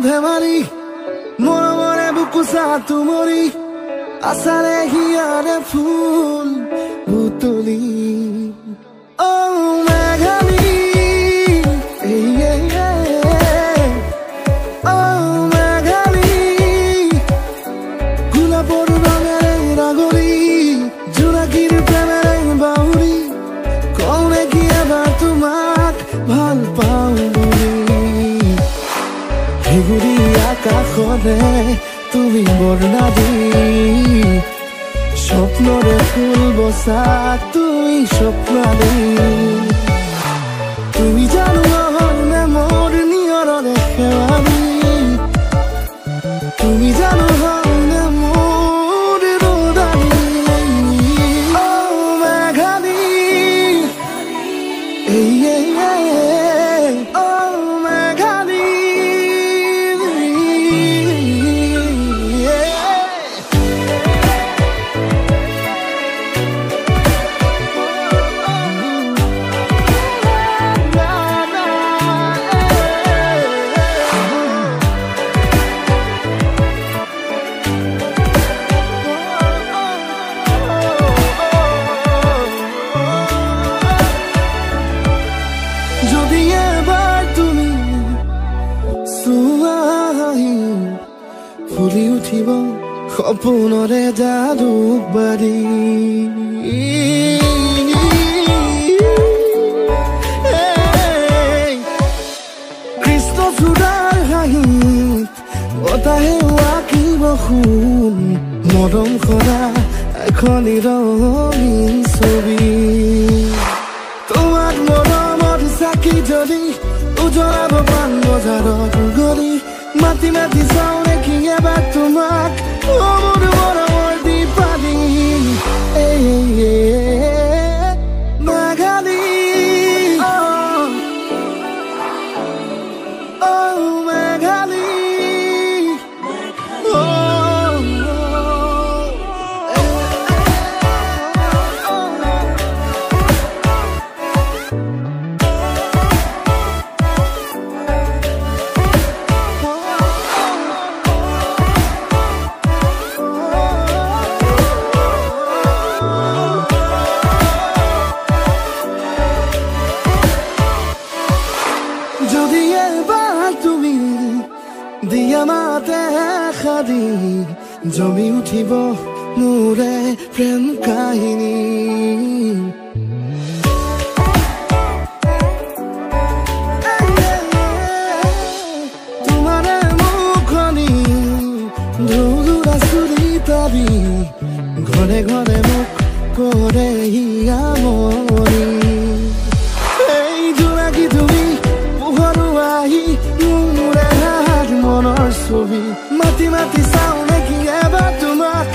ধেমালি মৰমৰে বুকু চাটো মৰি আছাৰে হিয়াৰে ফুল বুটলি অ মেঘালী অ মেঘালী গোলাপৰ ৰঙেৰে ৰাগৰি জোনাকীৰ প্ৰেমেৰে বাউৰি কওঁ নেকি এবাৰ তোমাক ভাল পাওঁ বুলি হেগুৰি আকাশৰে তুমি বৰ্ণা দি স্বপ্নৰে ফুল বসা তুই স্বপ্নালি তুমি জানো নে মোৰ নিয়ৰৰে খেৱালি তুমি জানো নে মোৰ ৰদালি অ মেঘালী অ মেঘালী যদি এবাৰ তুমি চুৱাহি ফুলি উঠিব সপোনৰে জালুক বাৰী কৃষ্ণচূড়াৰ হাঁহিত বতাহে আঁকিব সোণ মৰম কৰা এখন ৰঙীন ছবি তোমাক মৰমত চাকি জ্বলি উজ্বলাব পাণ বজাৰত গলি মাতি মাতি চাওঁ নেকি এবাৰ তোমাক অ মোৰ মৰমৰ দীপালি মেঘালী অ মেঘালী যদি এবাৰ তুমি দিয়া মাতে খাদি জমি উঠিব মোৰে প্ৰেম কাহিনী তোমাৰে মুখনি ধুধুৰা চুলি তাবি ঘৰে ঘৰে মোক কৰে হিয়ামনি এই জোনাকী তুমি মনৰ ছবি মাতি মাতি চাওঁ নেকি এবাৰ তোমাক